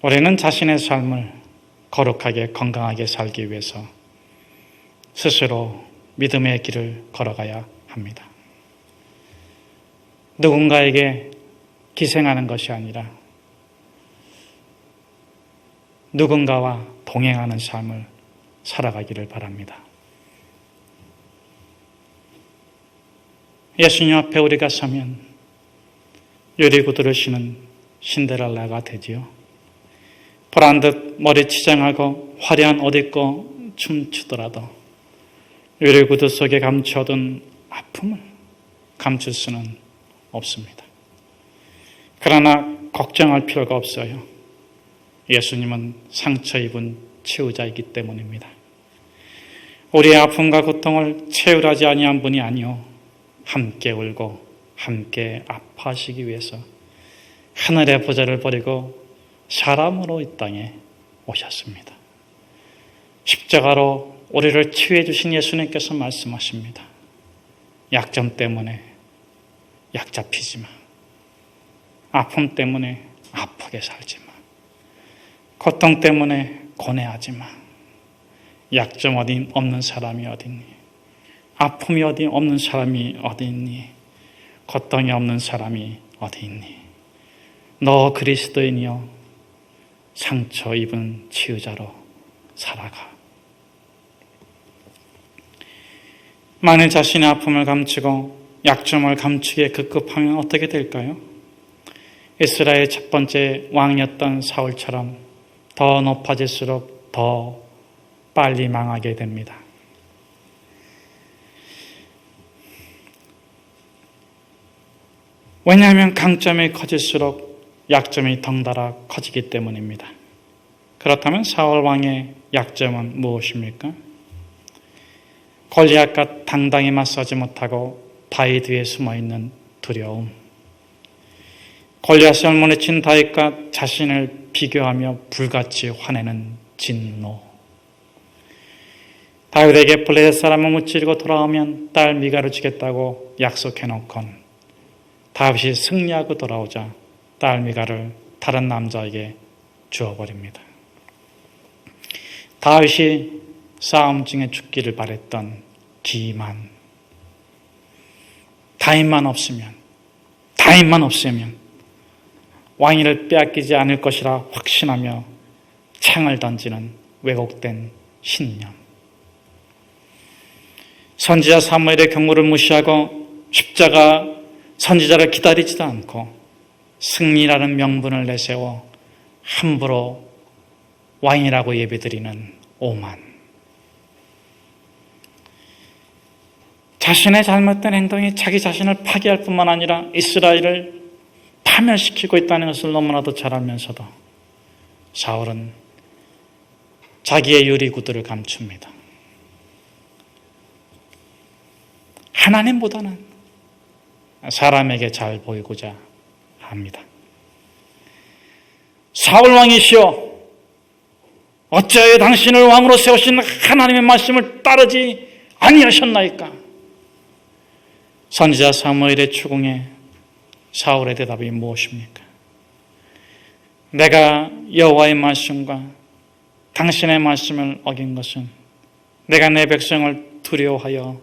우리는 자신의 삶을 거룩하게 건강하게 살기 위해서 스스로 믿음의 길을 걸어가야 합니다. 누군가에게 기생하는 것이 아니라 누군가와 동행하는 삶을 살아가기를 바랍니다. 예수님 앞에 우리가 서면 유리구두를 신은 신데렐라가 되지요. 보란듯 머리 치장하고 화려한 옷 입고 춤추더라도 유리구두 속에 감춰둔 아픔을 감출 수는 없습니다. 그러나 걱정할 필요가 없어요. 예수님은 상처 입은 치유자이기 때문입니다. 우리의 아픔과 고통을 채울하지 아니한 분이 아니요 함께 울고 함께 아파하시기 위해서 하늘의 보좌를 버리고 사람으로 이 땅에 오셨습니다. 십자가로 우리를 치유해 주신 예수님께서 말씀하십니다. 약점 때문에 약 잡히지 마. 아픔 때문에 아프게 살지 마. 고통 때문에 고뇌하지 마. 약점 없는 사람이 어디 있니? 아픔이 없는 사람이 어디 있니? 고통이 없는 사람이 어디 있니? 너 그리스도인이여 상처 입은 치유자로 살아가. 만일 자신의 아픔을 감추고 약점을 감추기에 급급하면 어떻게 될까요? 이스라엘의 첫 번째 왕이었던 사울처럼 더 높아질수록 더 빨리 망하게 됩니다. 왜냐하면 강점이 커질수록 약점이 덩달아 커지기 때문입니다. 그렇다면 사울 왕의 약점은 무엇입니까? 골리앗과 당당히 맞서지 못하고 바위 뒤에 숨어있는 두려움. 골리앗을 물리친 다윗과 자신을 비교하며 불같이 화내는 진노. 다윗에게 블레셋 사람을 무찌르고 돌아오면 딸 미가를 주겠다고 약속해놓곤 다윗이 승리하고 돌아오자 딸 미가를 다른 남자에게 주어버립니다. 다윗이 싸움 중에 죽기를 바랬던 기만. 다윗만 없으면 왕위를 빼앗기지 않을 것이라 확신하며 창을 던지는 왜곡된 신념. 선지자 사무엘의 경고를 무시하고 십자가 선지자를 기다리지도 않고 승리라는 명분을 내세워 함부로 왕이라고 예배드리는 오만. 자신의 잘못된 행동이 자기 자신을 파괴할 뿐만 아니라 이스라엘을 파멸시키고 있다는 것을 너무나도 잘 알면서도 사울은 자기의 유리구두를 감춥니다. 하나님보다는 사람에게 잘 보이고자 합니다. 사울 왕이시여, 어찌하여 당신을 왕으로 세우신 하나님의 말씀을 따르지 아니하셨나이까? 선지자 사무엘의 추궁에 사울의 대답이 무엇입니까? 내가 여호와의 말씀과 당신의 말씀을 어긴 것은 내가 내 백성을 두려워하여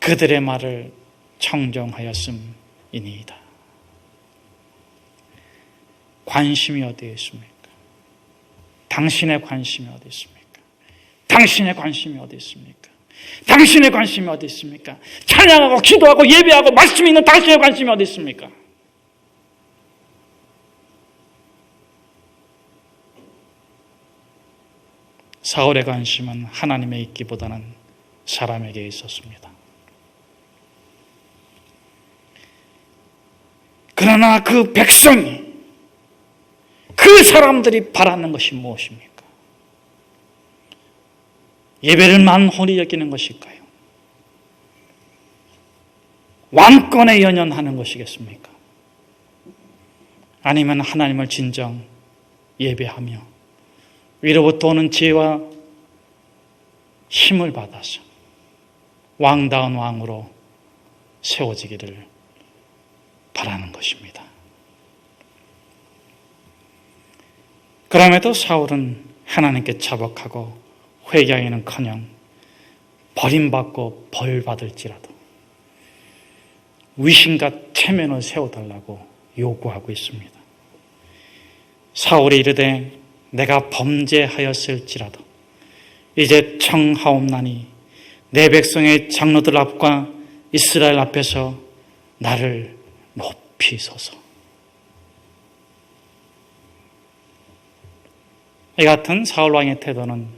그들의 말을 청종하였음이니이다. 관심이 어디에 있습니까? 당신의 관심이 어디 있습니까? 당신의 관심이 어디 있습니까? 당신의 관심이 어디 있습니까? 찬양하고 기도하고 예배하고 말씀이 있는 당신의 관심이 어디 있습니까? 사울의 관심은 하나님에 있기보다는 사람에게 있었습니다. 그러나 그 백성이, 그 사람들이 바라는 것이 무엇입니까? 예배를 만홀히 여기는 것일까요? 왕권에 연연하는 것이겠습니까? 아니면 하나님을 진정 예배하며 위로부터 오는 지혜와 힘을 받아서 왕다운 왕으로 세워지기를 바라는 것입니다. 그럼에도 사울은 하나님께 자복하고 회개하기는커녕 버림받고 벌받을지라도 위신과 체면을 세워달라고 요구하고 있습니다. 사울이 이르되 내가 범죄하였을지라도 이제 청하옵나니 내 백성의 장로들 앞과 이스라엘 앞에서 나를 높이소서. 이 같은 사울 왕의 태도는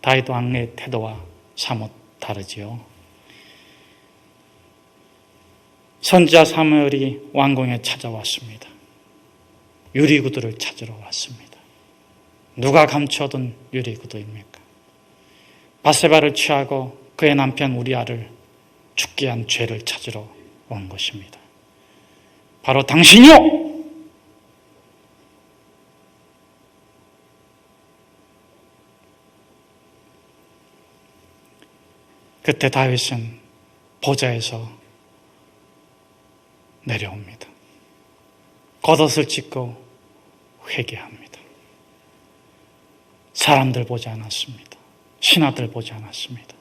다윗 왕의 태도와 사뭇 다르지요. 선지자 사무엘이 왕궁에 찾아왔습니다. 유리구두를 찾으러 왔습니다. 누가 감춰둔 유리구두입니까? 바세바를 취하고 그의 남편 우리아를 죽게 한 죄를 찾으러 온 것입니다. 바로 당신이요! 그때 다윗은 보좌에서 내려옵니다. 겉옷을 찢고 회개합니다. 사람들 보지 않았습니다. 신하들 보지 않았습니다.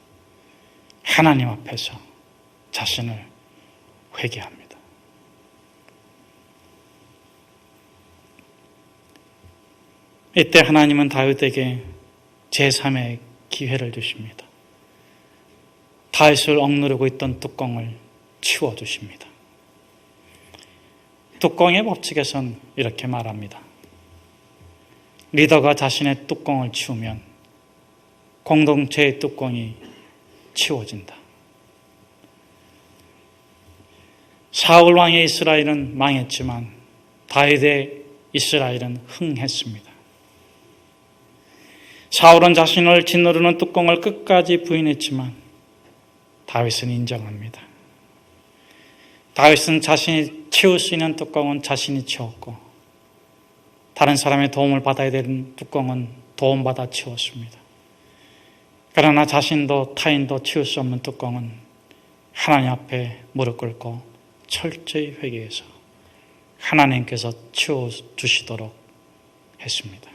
하나님 앞에서 자신을 회개합니다. 이때 하나님은 다윗에게 제3의 기회를 주십니다. 다윗을 억누르고 있던 뚜껑을 치워주십니다. 뚜껑의 법칙에선 이렇게 말합니다. 리더가 자신의 뚜껑을 치우면 공동체의 뚜껑이 치워진다. 사울 왕의 이스라엘은 망했지만 다윗의 이스라엘은 흥했습니다. 사울은 자신을 짓누르는 뚜껑을 끝까지 부인했지만 다윗은 인정합니다. 다윗은 자신이 치울 수 있는 뚜껑은 자신이 치웠고 다른 사람의 도움을 받아야 되는 뚜껑은 도움받아 치웠습니다. 그러나 자신도 타인도 치울 수 없는 뚜껑은 하나님 앞에 무릎 꿇고 철저히 회개해서 하나님께서 치워주시도록 했습니다.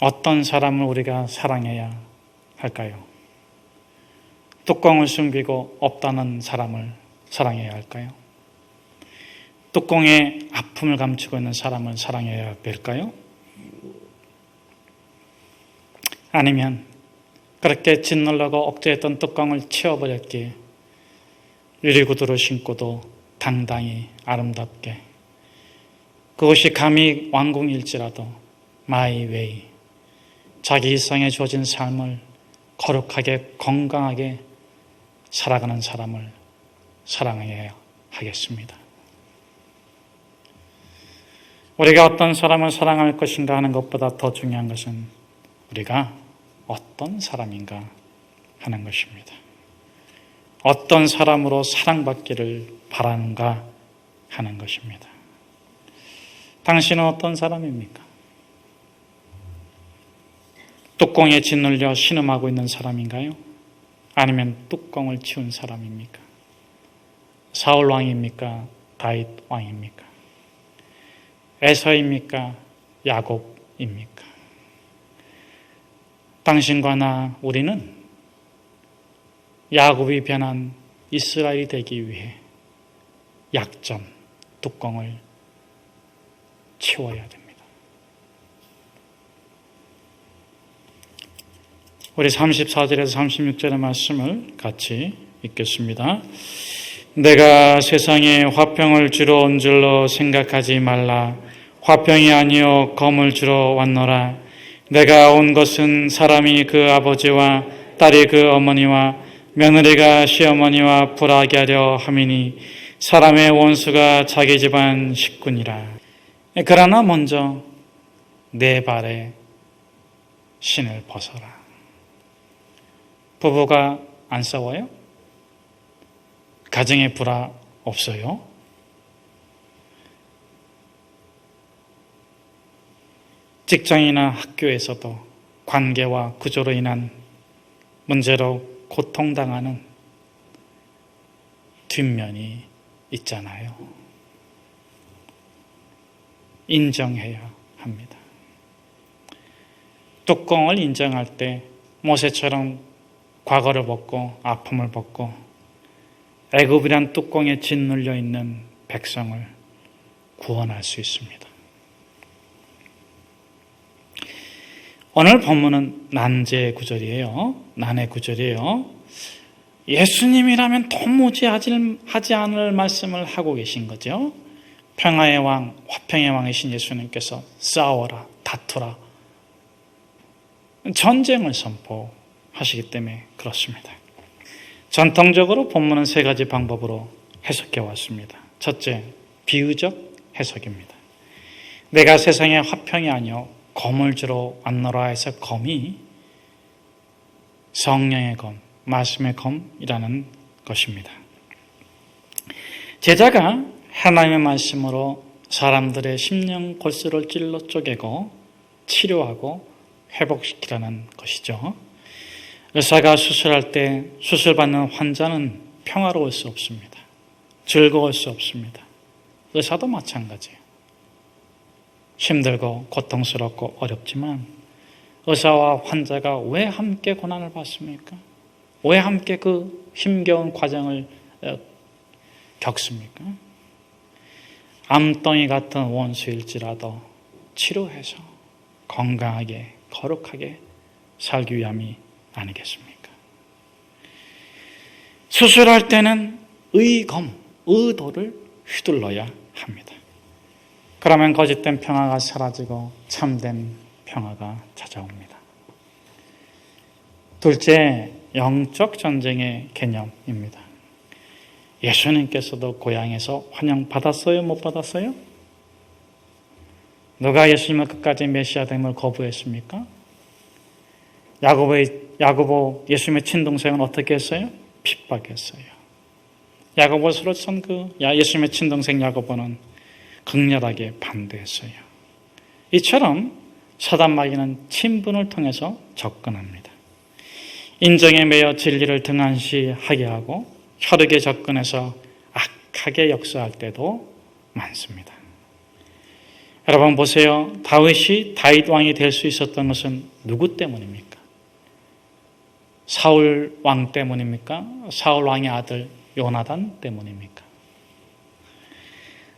어떤 사람을 우리가 사랑해야 할까요? 뚜껑을 숨기고 없다는 사람을 사랑해야 할까요? 뚜껑에 아픔을 감추고 있는 사람을 사랑해야 될까요? 아니면 그렇게 짓누르고 억제했던 뚜껑을 치워버렸기에 유리구두를 신고도 당당히 아름답게 그것이 감히 왕궁일지라도 마이 웨이 자기 일상에 주어진 삶을 거룩하게 건강하게 살아가는 사람을 사랑해야 하겠습니다. 우리가 어떤 사람을 사랑할 것인가 하는 것보다 더 중요한 것은 우리가 어떤 사람인가 하는 것입니다. 어떤 사람으로 사랑받기를 바라는가 하는 것입니다. 당신은 어떤 사람입니까? 뚜껑에 짓눌려 신음하고 있는 사람인가요? 아니면 뚜껑을 치운 사람입니까? 사울 왕입니까? 다윗 왕입니까? 에서입니까? 야곱입니까? 당신과 나 우리는 야곱이 변한 이스라엘이 되기 위해 약점, 뚜껑을 치워야 됩니다. 우리 34절에서 36절의 말씀을 같이 읽겠습니다. 내가 세상에 화평을 주러 온 줄로 생각하지 말라. 화평이 아니요 검을 주러 왔노라. 내가 온 것은 사람이 그 아버지와 딸이 그 어머니와 며느리가 시어머니와 불화하게 하려 함이니 사람의 원수가 자기 집안 식구니라. 그러나 먼저 내 발에 신을 벗어라. 부부가 안 싸워요? 가정에 불화 없어요? 직장이나 학교에서도 관계와 구조로 인한 문제로 고통당하는 뒷면이 있잖아요. 인정해야 합니다. 뚜껑을 인정할 때 모세처럼 과거를 벗고 아픔을 벗고 애굽이란 뚜껑에 짓눌려 있는 백성을 구원할 수 있습니다. 오늘 본문은 난제 구절이에요. 난의 구절이에요. 예수님이라면 도무지 하지 않을 말씀을 하고 계신 거죠. 평화의 왕, 화평의 왕이신 예수님께서 싸워라, 다투라, 전쟁을 선포하시기 때문에 그렇습니다. 전통적으로 본문은 세 가지 방법으로 해석해 왔습니다. 첫째, 비유적 해석입니다. 내가 세상에 화평이 아니요 검을 주러 왔노라 해서 검이 성령의 검, 말씀의 검이라는 것입니다. 제자가 하나님의 말씀으로 사람들의 심령 골수를 찔러 쪼개고 치료하고 회복시키라는 것이죠. 의사가 수술할 때 수술받는 환자는 평화로울 수 없습니다. 즐거울 수 없습니다. 의사도 마찬가지예요. 힘들고 고통스럽고 어렵지만 의사와 환자가 왜 함께 고난을 받습니까? 왜 함께 그 힘겨운 과정을 겪습니까? 암덩이 같은 원수일지라도 치료해서 건강하게 거룩하게 살기 위함이 아니겠습니까? 수술할 때는 의검, 의도를 휘둘러야 합니다. 그러면 거짓된 평화가 사라지고 참된 평화가 찾아옵니다. 둘째, 영적 전쟁의 개념입니다. 예수님께서도 고향에서 환영받았어요? 못 받았어요? 누가 예수님을 끝까지 메시아 됨을 거부했습니까? 야고보 예수님의 친동생은 어떻게 했어요? 핍박했어요. 야고보서로 선 예수님의 친동생 야고보는 극렬하게 반대했어요. 이처럼 사단 마귀는 친분을 통해서 접근합니다. 인정에 매여 진리를 등한시하게 하고 혈육에 접근해서 악하게 역사할 때도 많습니다. 여러분 보세요. 다윗이 다윗 왕이 될 수 있었던 것은 누구 때문입니까? 사울 왕 때문입니까? 사울 왕의 아들 요나단 때문입니까?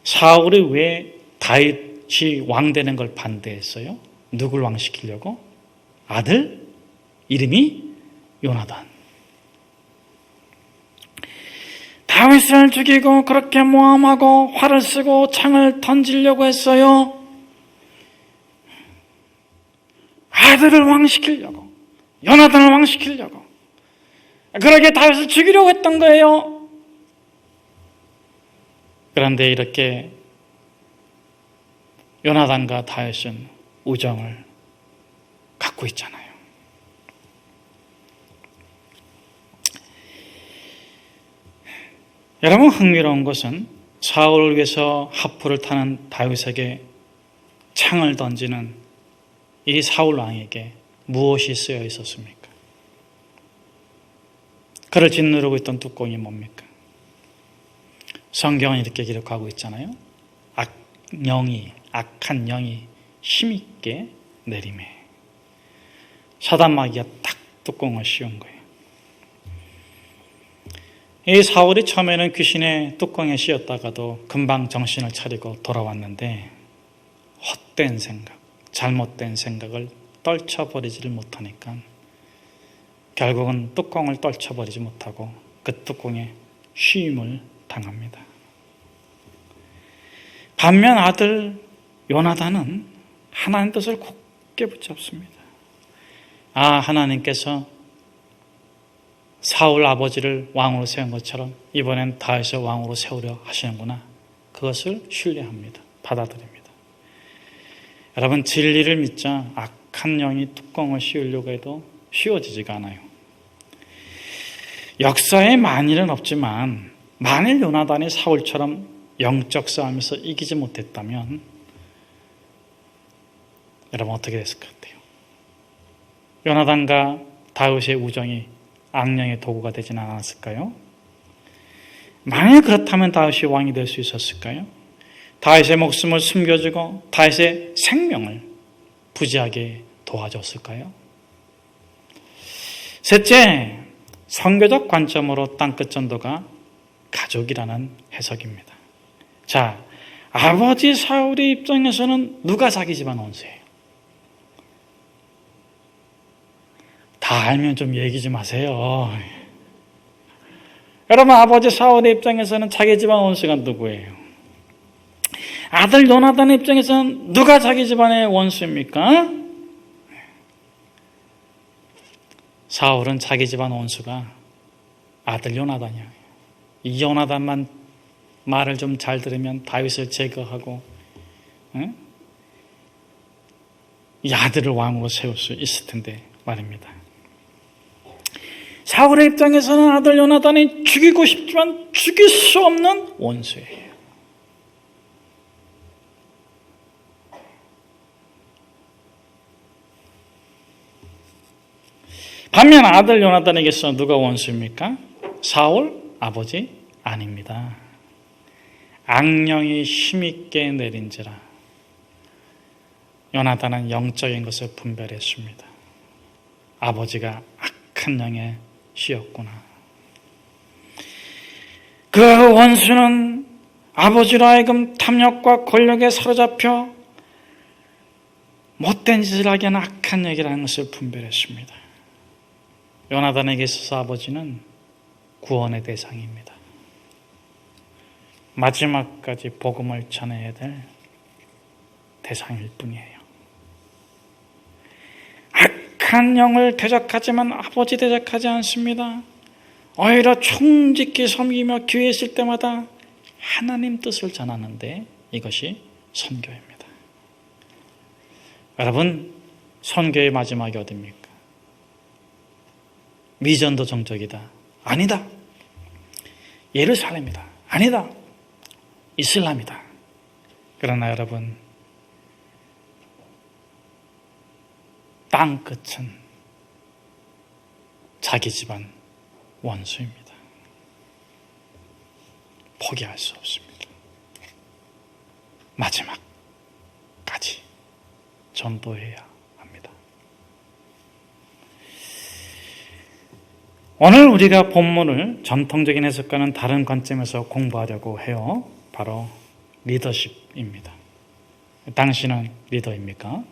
사울이 왜 다윗이 왕 되는 걸 반대했어요? 누굴 왕시키려고? 아들? 이름이 요나단. 다윗을 죽이고 그렇게 모함하고 활을 쓰고 창을 던지려고 했어요. 아들을 왕시키려고, 요나단을 왕시키려고, 그러게 다윗을 죽이려고 했던 거예요. 그런데 이렇게 요나단과 다윗은 우정을 갖고 있잖아요. 여러분, 흥미로운 것은 사울을 위해서 하프를 타는 다윗에게 창을 던지는 이 사울 왕에게 무엇이 쓰여 있었습니까? 그를 짓누르고 있던 뚜껑이 뭡니까? 성경은 이렇게 기록하고 있잖아요. 악한 영이 힘있게 내리매. 사단 마귀가 딱 뚜껑을 씌운 거예요. 이 사울이 처음에는 귀신의 뚜껑에 씌었다가도 금방 정신을 차리고 돌아왔는데 헛된 생각, 잘못된 생각을 떨쳐버리지를 못하니까 결국은 뚜껑을 떨쳐버리지 못하고 그 뚜껑에 휘임을 당합니다. 반면 아들 요나단은 하나님 뜻을 굳게 붙잡습니다. 하나님께서 사울 아버지를 왕으로 세운 것처럼 이번엔 다윗을 왕으로 세우려 하시는구나. 그것을 신뢰합니다. 받아들입니다. 여러분, 진리를 믿자 악한 영이 뚜껑을 씌우려고 해도 씌워지지가 않아요. 역사에 만일은 없지만 만일 요나단이 사울처럼 영적 싸움에서 이기지 못했다면 여러분 어떻게 됐을 것 같아요? 요나단과 다윗의 우정이 악령의 도구가 되지는 않았을까요? 만일 그렇다면 다윗이 왕이 될 수 있었을까요? 다윗의 목숨을 숨겨주고 다윗의 생명을 부지하게 도와줬을까요? 셋째, 선교적 관점으로 땅끝 전도가 가족이라는 해석입니다. 자, 아버지 사울의 입장에서는 누가 자기 집안 원수예요? 다 알면 좀 얘기 좀 하세요. 여러분, 아버지 사울의 입장에서는 자기 집안 원수가 누구예요? 아들 요나단의 입장에서는 누가 자기 집안의 원수입니까? 사울은 자기 집안 원수가 아들 요나단이야. 이 요나단만 말을 좀 잘 들으면 다윗을 제거하고 이 아들을 왕으로 세울 수 있을 텐데 말입니다. 사울의 입장에서는 아들 요나단이 죽이고 싶지만 죽일 수 없는 원수예요. 반면 아들 요나단에게서 누가 원수입니까? 사울 아버지 아닙니다. 악령이 힘있게 내린지라 요나단은 영적인 것을 분별했습니다. 아버지가 악한 영의 씨였구나. 그 원수는 아버지로 하여금 탐욕과 권력에 사로잡혀 못된 짓을 하게 하는 악한 영이라는 것을 분별했습니다. 요나단에게 있어서 아버지는 구원의 대상입니다. 마지막까지 복음을 전해야 될 대상일 뿐이에요. 악한 영을 대적하지만 아버지 대적하지 않습니다. 오히려 총직히 섬기며 기회 있을 때마다 하나님 뜻을 전하는데 이것이 선교입니다. 여러분, 선교의 마지막이 어디입니까? 미전도 정적이다. 아니다. 예루살렘이다. 아니다. 이슬람이다. 그러나 여러분, 땅끝은 자기 집안 원수입니다. 포기할 수 없습니다. 마지막까지 전도해야 합니다. 오늘 우리가 본문을 전통적인 해석과는 다른 관점에서 공부하려고 해요. 바로 리더십입니다. 당신은 리더입니까?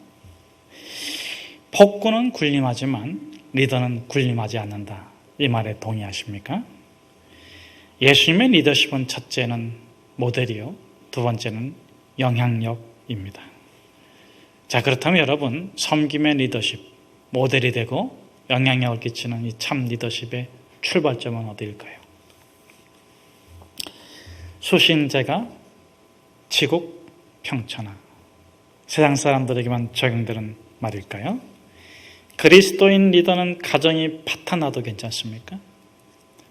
폭군은 군림하지만 리더는 군림하지 않는다. 이 말에 동의하십니까? 예수님의 리더십은 첫째는 모델이요. 두 번째는 영향력입니다. 자, 그렇다면 여러분, 섬김의 리더십, 모델이 되고 영향력을 끼치는 이 참 리더십의 출발점은 어디일까요? 수신제가 치국 평천하. 세상 사람들에게만 적용되는 말일까요? 그리스도인 리더는 가정이 파탄나도 괜찮습니까?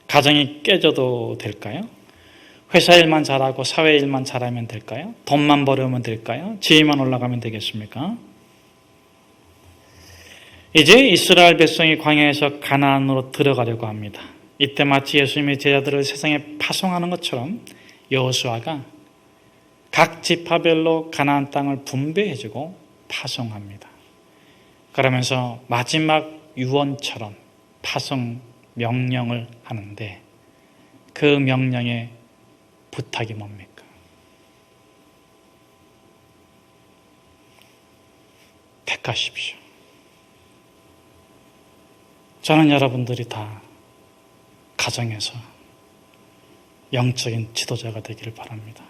가정이 깨져도 될까요? 회사 일만 잘하고 사회 일만 잘하면 될까요? 돈만 벌으면 될까요? 지위만 올라가면 되겠습니까? 이제 이스라엘 백성이 광야에서 가나안으로 들어가려고 합니다. 이때 마치 예수님의 제자들을 세상에 파송하는 것처럼 여호수아가 각 지파별로 가나안 땅을 분배해주고 파송합니다. 그러면서 마지막 유언처럼 파송 명령을 하는데 그 명령의 부탁이 뭡니까? 택하십시오. 저는 여러분들이 다 가정에서 영적인 지도자가 되기를 바랍니다.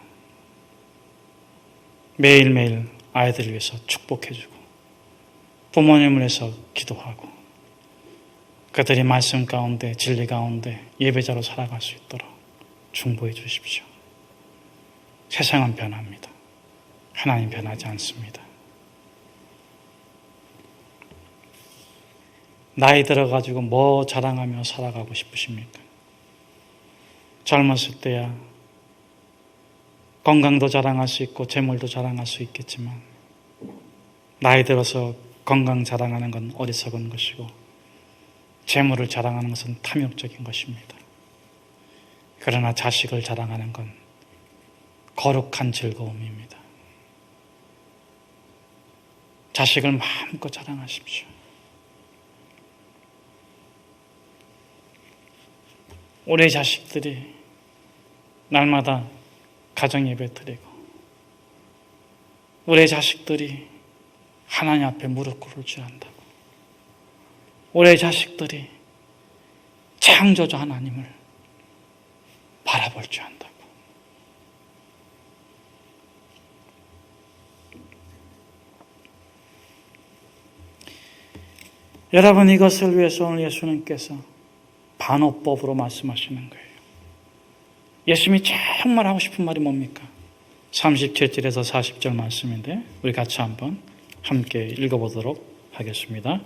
매일매일 아이들을 위해서 축복해주고 부모님을 위해서 기도하고 그들이 말씀 가운데 진리 가운데 예배자로 살아갈 수 있도록 중보해 주십시오. 세상은 변합니다. 하나님 변하지 않습니다. 나이 들어가지고 뭐 자랑하며 살아가고 싶으십니까? 젊었을 때야 건강도 자랑할 수 있고 재물도 자랑할 수 있겠지만 나이 들어서 건강 자랑하는 건 어리석은 것이고 재물을 자랑하는 것은 탐욕적인 것입니다. 그러나 자식을 자랑하는 건 거룩한 즐거움입니다. 자식을 마음껏 자랑하십시오. 우리 자식들이 날마다 가정 예배 드리고, 우리 자식들이 하나님 앞에 무릎 꿇을 줄 안다고, 우리 자식들이 창조주 하나님을 바라볼 줄 안다고. 여러분, 이것을 위해서 오늘 예수님께서 반어법으로 말씀하시는 거예요. 예수님이 정말 하고 싶은 말이 뭡니까? 37절에서 40절 말씀인데 우리 같이 한번 함께 읽어보도록 하겠습니다.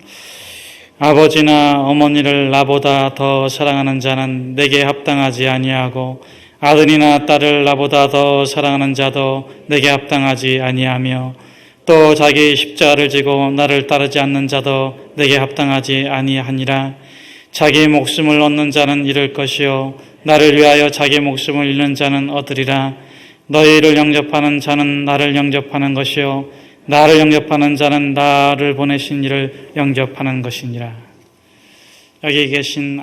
아버지나 어머니를 나보다 더 사랑하는 자는 내게 합당하지 아니하고, 아들이나 딸을 나보다 더 사랑하는 자도 내게 합당하지 아니하며, 또 자기 십자가를 지고 나를 따르지 않는 자도 내게 합당하지 아니하니라. 자기 목숨을 얻는 자는 잃을 것이요 나를 위하여 자기 목숨을 잃는 자는 얻으리라. 너희를 영접하는 자는 나를 영접하는 것이요 나를 영접하는 자는 나를 보내신 이를 영접하는 것이니라. 여기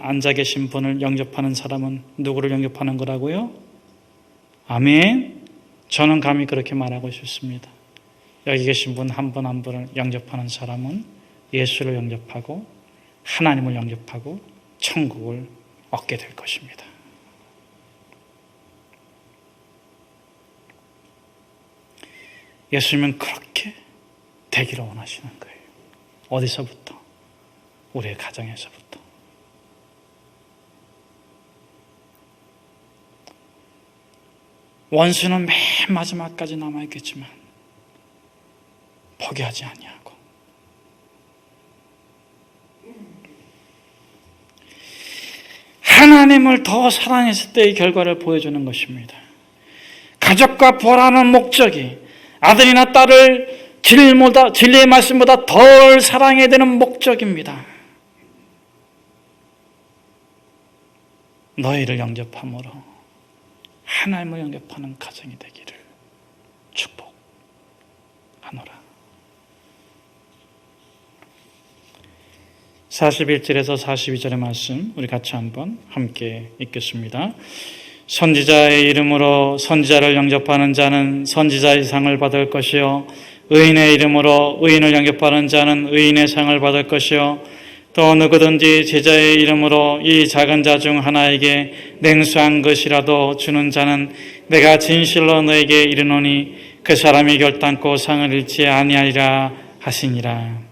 앉아 계신 분을 영접하는 사람은 누구를 영접하는 거라고요? 아멘. 저는 감히 그렇게 말하고 싶습니다. 여기 계신 분 한 분 한 분을 영접하는 사람은 예수를 영접하고 하나님을 영접하고 천국을 얻게 될 것입니다. 예수님은 그렇게 되기를 원하시는 거예요. 어디서부터? 우리의 가정에서부터. 원수는 맨 마지막까지 남아있겠지만 포기하지 아니하고, 하나님을 더 사랑했을 때의 결과를 보여주는 것입니다. 가족과 보라는 목적이 아들이나 딸을 진리의 말씀보다 덜 사랑해야 되는 목적입니다. 너희를 영접함으로 하나님을 영접하는 가정이 되기를 축복하노라. 41절에서 42절의 말씀 우리 같이 한번 함께 읽겠습니다. 선지자의 이름으로 선지자를 영접하는 자는 선지자의 상을 받을 것이요 의인의 이름으로 의인을 영접하는 자는 의인의 상을 받을 것이요 또 누구든지 제자의 이름으로 이 작은 자 중 하나에게 냉수한 것이라도 주는 자는 내가 진실로 너에게 이르노니 그 사람이 결단코 상을 잃지 아니하리라 하시니라.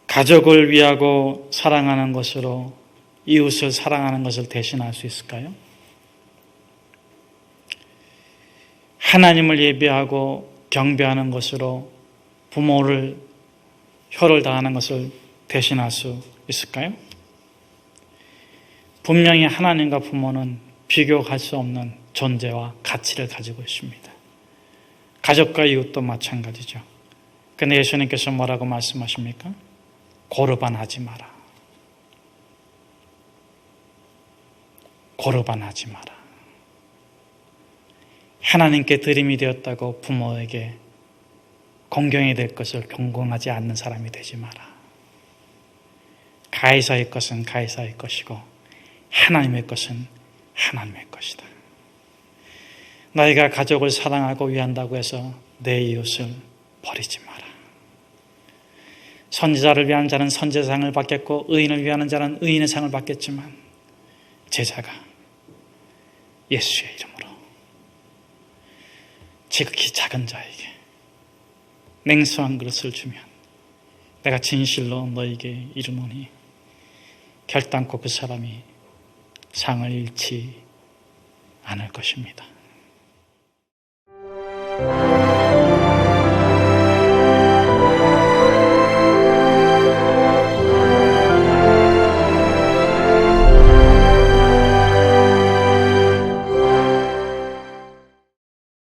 가족을 위하고 사랑하는 것으로 이웃을 사랑하는 것을 대신할 수 있을까요? 하나님을 예배하고 경배하는 것으로 부모를 혀를 다하는 것을 대신할 수 있을까요? 분명히 하나님과 부모는 비교할 수 없는 존재와 가치를 가지고 있습니다. 가족과 이웃도 마찬가지죠. 그런데 예수님께서 뭐라고 말씀하십니까? 고르반하지 마라. 고르반하지 마라. 하나님께 드림이 되었다고 부모에게 공경이 될 것을 경공하지 않는 사람이 되지 마라. 가이사의 것은 가이사의 것이고 하나님의 것은 하나님의 것이다. 너희가 가족을 사랑하고 위한다고 해서 내 이웃을 버리지 마라. 선지자를 위한 자는 선지자의 상을 받겠고 의인을 위하는 자는 의인의 상을 받겠지만 제자가 예수의 이름으로 지극히 작은 자에게 냉수한 그릇을 주면 내가 진실로 너에게 이르노니 결단코 그 사람이 상을 잃지 않을 것입니다.